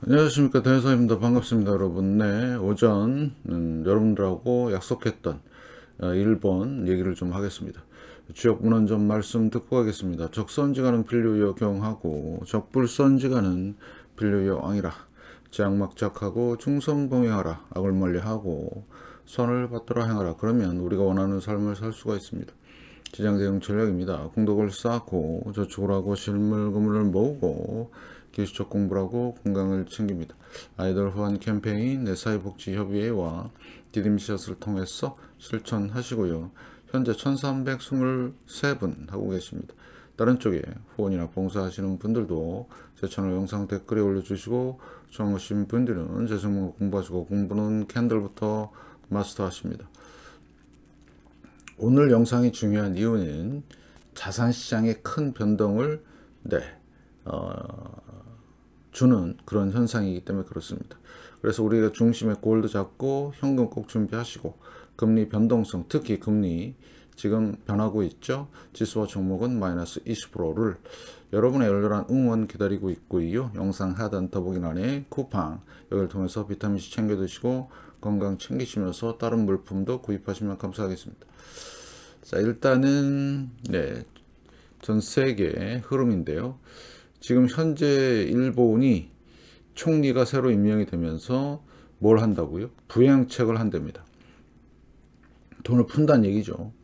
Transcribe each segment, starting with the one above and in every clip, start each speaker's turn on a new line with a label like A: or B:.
A: 안녕하십니까, 대사입니다. 반갑습니다, 여러분. 네, 오전 여러분들하고 약속했던 일본 얘기를 좀 하겠습니다. 지역 문헌 좀 말씀 듣고 가겠습니다. 적선지가는 필요여 경하고 적불선지가는 필요여 앙이라. 제악막작하고 충성봉행하라. 악을 멀리하고 선을 받들어 행하라. 그러면 우리가 원하는 삶을 살 수가 있습니다. 지장대응 전략입니다. 공덕을 쌓고 저축을 하고 실물 금을 모으고 기술적 공부를 하고 건강을 챙깁니다. 아이들 후원 캠페인 내사회복지협의회와 디딤샷을 통해서 실천하시고요. 현재 1323분 하고 계십니다. 다른 쪽에 후원이나 봉사하시는 분들도 제 채널 영상 댓글에 올려주시고 처음 오신 분들은 제 제목 공부하시고 공부는 캔들부터 마스터하십니다. 오늘 영상이 중요한 이유는 자산시장의 큰 변동을 주는 그런 현상이기 때문에 그렇습니다. 그래서 우리가 중심에 골드 잡고 현금 꼭 준비하시고 금리 변동성, 특히 금리 지금 변하고 있죠. 지수와 종목은 마이너스 20%를 여러분의 열렬한 응원 기다리고 있고요. 영상 하단 더보기란에 쿠팡 여기를 통해서 비타민C 챙겨 드시고 건강 챙기시면서 다른 물품도 구입하시면 감사하겠습니다. 자, 일단은 전 세계 흐름인데요. 지금 현재 일본이 총리가 새로 임명이 되면서 뭘 한다고요? 부양책을 한답니다. 돈을 푼다는 얘기죠.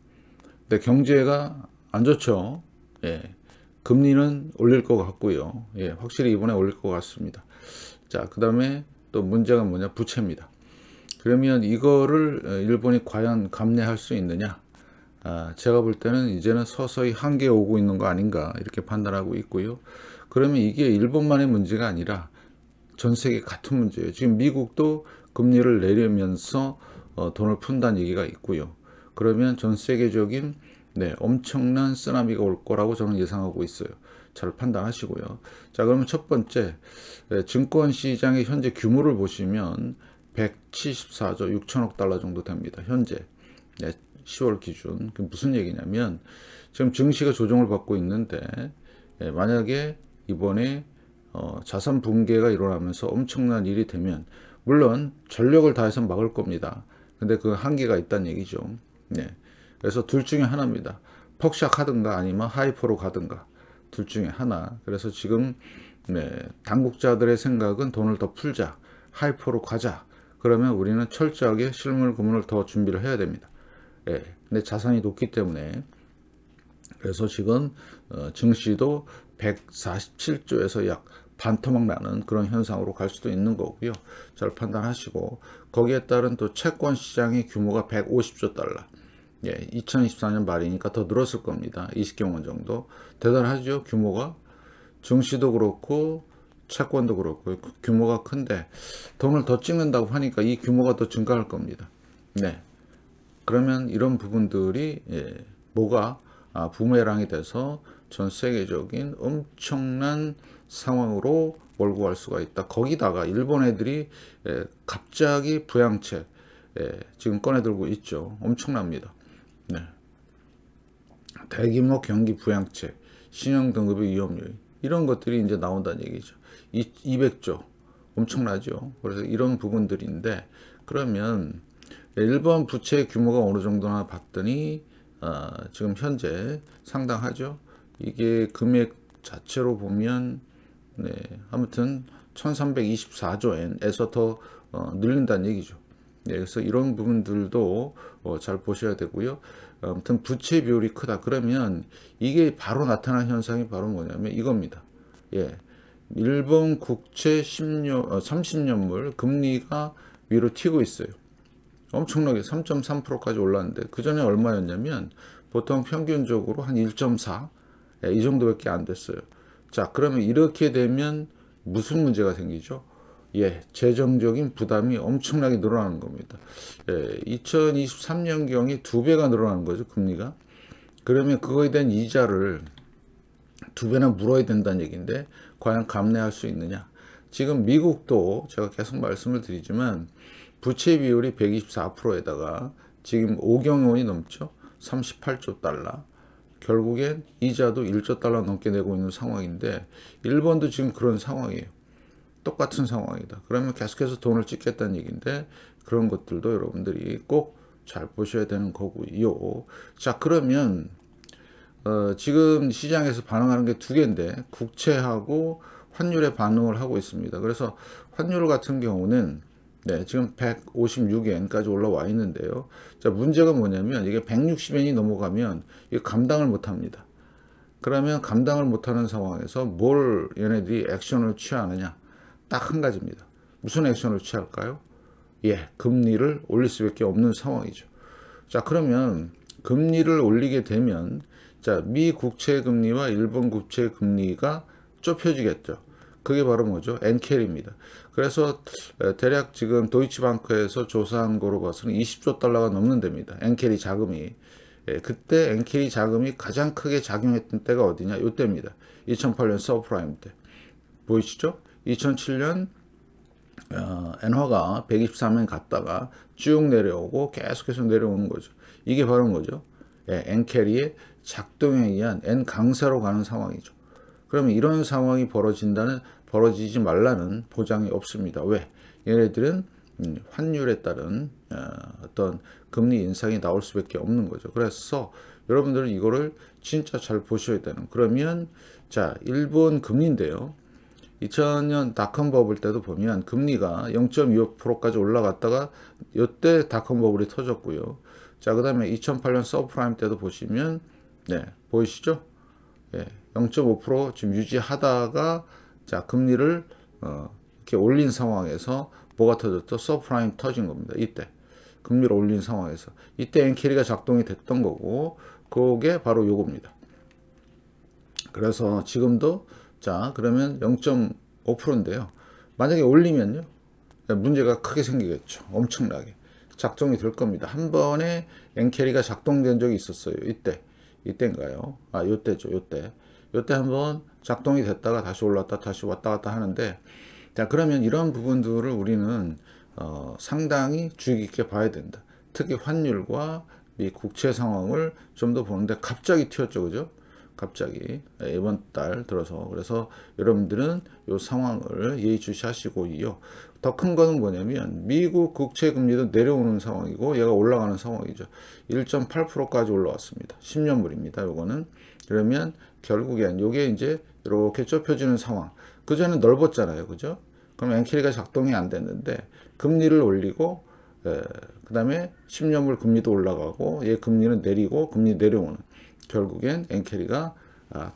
A: 근데 경제가 안 좋죠. 금리는 올릴 것 같고요. 확실히 이번에 올릴 것 같습니다. 자, 그 다음에 또 문제가 뭐냐? 부채입니다. 그러면 이거를 일본이 과연 감내할 수 있느냐? 제가 볼 때는 이제는 서서히 한계에 오고 있는 거 아닌가 이렇게 판단하고 있고요. 그러면 이게 일본만의 문제가 아니라 전 세계 같은 문제예요. 지금 미국도 금리를 내리면서 돈을 푼다는 얘기가 있고요. 그러면 전 세계적인 엄청난 쓰나미가 올 거라고 저는 예상하고 있어요. 잘 판단하시고요. 자, 그러면 첫 번째, 증권시장의 현재 규모를 보시면 174조 6천억 달러 정도 됩니다. 현재 10월 기준. 그 무슨 얘기냐면 지금 증시가 조정을 받고 있는데 만약에 이번에 자산 붕괴가 일어나면서 엄청난 일이 되면 물론 전력을 다해서 막을 겁니다. 근데 그 한계가 있다는 얘기죠. 그래서 둘 중에 하나입니다. 퍽샥 하든가 아니면 하이퍼로 가든가 둘 중에 하나. 그래서 지금 당국자들의 생각은 돈을 더 풀자, 하이퍼로 가자. 그러면 우리는 철저하게 실물 금융을 더 준비를 해야 됩니다. 근데 자산이 높기 때문에 그래서 지금 증시도 147조에서 약 반토막 나는 그런 현상으로 갈 수도 있는 거고요. 잘 판단하시고 거기에 따른 또 채권 시장의 규모가 150조 달러. 2024년 말이니까 더 늘었을 겁니다. 20경 원 정도. 대단하죠. 규모가. 증시도 그렇고 채권도 그렇고 규모가 큰데 돈을 더 찍는다고 하니까 이 규모가 더 증가할 겁니다. 그러면 이런 부분들이 뭐가 부메랑이 돼서 전 세계적인 엄청난 상황으로 몰고 갈 수가 있다. 거기다가 일본 애들이 갑자기 부양책 지금 꺼내들고 있죠. 엄청납니다. 대규모 경기 부양책, 신용등급의 위험률 이런 것들이 이제 나온다는 얘기죠. 200조 엄청나죠. 그래서 이런 부분들인데 그러면 일본 부채 규모가 어느 정도나 봤더니 지금 현재 상당하죠. 이게 금액 자체로 보면 아무튼 1324조 엔에서 더 늘린다는 얘기죠. 그래서 이런 부분들도 잘 보셔야 되고요. 아무튼 부채 비율이 크다. 그러면 이게 바로 나타난 현상이 바로 뭐냐면 이겁니다. 일본 국채 30년물 금리가 위로 튀고 있어요. 엄청나게 3.3%까지 올랐는데 그 전에 얼마였냐면 보통 평균적으로 한 1.4 이 정도밖에 안 됐어요. 자, 그러면 이렇게 되면 무슨 문제가 생기죠? 재정적인 부담이 엄청나게 늘어나는 겁니다. 2023년경에 2배가 늘어나는 거죠, 금리가. 그러면 그거에 대한 이자를 2배나 물어야 된다는 얘기인데 과연 감내할 수 있느냐? 지금 미국도 제가 계속 말씀을 드리지만 부채 비율이 124%에다가 지금 5경 원이 넘죠. 38조 달러. 결국엔 이자도 1조 달러 넘게 내고 있는 상황인데 일본도 지금 그런 상황이에요. 똑같은 상황이다. 그러면 계속해서 돈을 찍겠다는 얘기인데 그런 것들도 여러분들이 꼭 잘 보셔야 되는 거고요. 자, 그러면 지금 시장에서 반응하는 게 두 개인데 국채하고 환율에 반응을 하고 있습니다. 그래서 환율 같은 경우는 네, 지금 156엔까지 올라와 있는데요. 자, 문제가 뭐냐면 이게 160엔이 넘어가면 이게 감당을 못 합니다. 그러면 감당을 못하는 상황에서 뭘 얘네들이 액션을 취하느냐? 딱 한 가지입니다. 무슨 액션을 취할까요? 예, 금리를 올릴 수밖에 없는 상황이죠. 자, 그러면 금리를 올리게 되면 자, 미 국채 금리와 일본 국채 금리가 좁혀지겠죠. 그게 바로 뭐죠? 엔캐리입니다. 그래서 대략 지금 도이치방크에서 조사한 거로 봐서는 20조 달러가 넘는 데입니다. 엔캐리 자금이. 예, 그때 엔캐리 자금이 가장 크게 작용했던 때가 어디냐? 이때입니다. 2008년 서브프라임 때. 보이시죠? 2007년 엔화가 123엔 갔다가 쭉 내려오고 계속해서 내려오는 거죠. 이게 바로 뭐죠? 예, 엔캐리의 작동에 의한 엔 강세로 가는 상황이죠. 그러면 이런 상황이 벌어지지 말라는 보장이 없습니다. 왜? 얘네들은 환율에 따른 어떤 금리 인상이 나올 수밖에 없는 거죠. 그래서 여러분들은 이거를 진짜 잘 보셔야 되는. 그러면 자, 일본 금리인데요. 2000년 닷컴 버블 때도 보면 금리가 0.25%까지 올라갔다가 이때 닷컴 버블이 터졌고요. 자, 그 다음에 2008년 서브프라임 때도 보시면 네, 보이시죠? 예, 0.5% 지금 유지하다가 자, 금리를 이렇게 올린 상황에서 뭐가 터졌죠? 서브프라임 터진 겁니다. 이때 금리를 올린 상황에서 이때 엔캐리가 작동이 됐던 거고 그게 바로 요겁니다. 그래서 지금도 자, 그러면 0.5%인데요. 만약에 올리면요. 문제가 크게 생기겠죠. 엄청나게. 작동이 될 겁니다. 한 번에 엔캐리가 작동된 적이 있었어요. 이때인가요? 아, 요때죠. 요때 한번 작동이 됐다가 다시 올랐다 다시 왔다 갔다 하는데 자, 그러면 이런 부분들을 우리는 상당히 주의 깊게 봐야 된다. 특히 환율과 미 국채 상황을 좀 더 보는데 갑자기 튀었죠. 그죠? 갑자기 이번 달 들어서 그래서 여러분들은 이 상황을 예의주시하시고요. 더 큰 거는 뭐냐면 미국 국채 금리도 내려오는 상황이고 얘가 올라가는 상황이죠. 1.8%까지 올라왔습니다. 10년물입니다. 요거는 그러면 결국엔 요게 이제 이렇게 좁혀지는 상황. 그전에 넓었잖아요. 그죠? 그럼 엔캐리가 작동이 안 됐는데 금리를 올리고 그 다음에 10년물 금리도 올라가고 얘 금리는 내리고 금리 내려오는 결국엔 엔캐리가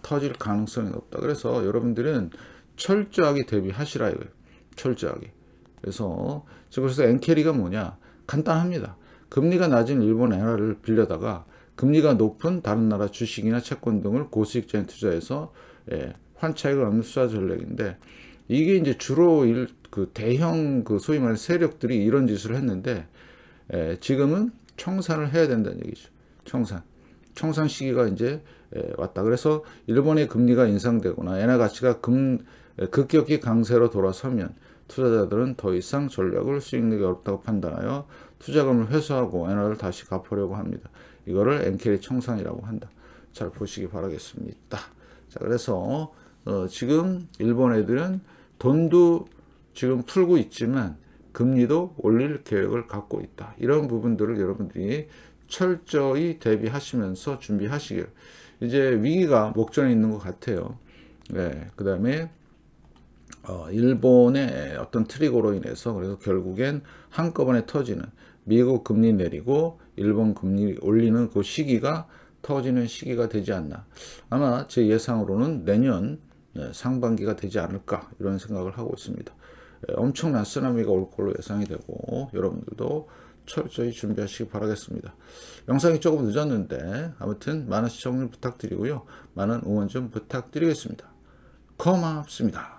A: 터질 가능성이 높다. 그래서 여러분들은 철저하게 대비하시라 이거예요. 철저하게. 그래서 엔캐리가 뭐냐? 간단합니다. 금리가 낮은 일본 엔화를 빌려다가 금리가 높은 다른 나라 주식이나 채권 등을 고수익자에 투자해서 환차익을 얻는 투자 전략인데 이게 이제 주로 그 대형 그 소위 말하는 세력들이 이런 짓을 했는데 지금은 청산을 해야 된다는 얘기죠. 청산 시기가 이제 왔다. 그래서 일본의 금리가 인상되거나 엔화 가치가 급격히 강세로 돌아서면 투자자들은 더 이상 전략을 수익내기 어렵다고 판단하여 투자금을 회수하고 엔화를 다시 갚으려고 합니다. 이거를 엔캐리 청산이라고 한다. 잘 보시기 바라겠습니다. 자, 그래서 지금 일본 애들은 돈도 지금 풀고 있지만 금리도 올릴 계획을 갖고 있다. 이런 부분들을 여러분들이 철저히 대비하시면서 준비하시길. 이제 위기가 목전에 있는 것 같아요. 네, 그 다음에 일본의 어떤 트리거로 인해서 그래서 결국엔 한꺼번에 터지는 미국 금리 내리고 일본 금리 올리는 그 시기가 터지는 시기가 되지 않나. 아마 제 예상으로는 내년 상반기가 되지 않을까 이런 생각을 하고 있습니다. 엄청난 쓰나미가 올 걸로 예상이 되고 여러분들도 철저히 준비하시기 바라겠습니다. 영상이 조금 늦었는데 아무튼 많은 시청 부탁드리고요. 많은 응원 좀 부탁드리겠습니다. 고맙습니다.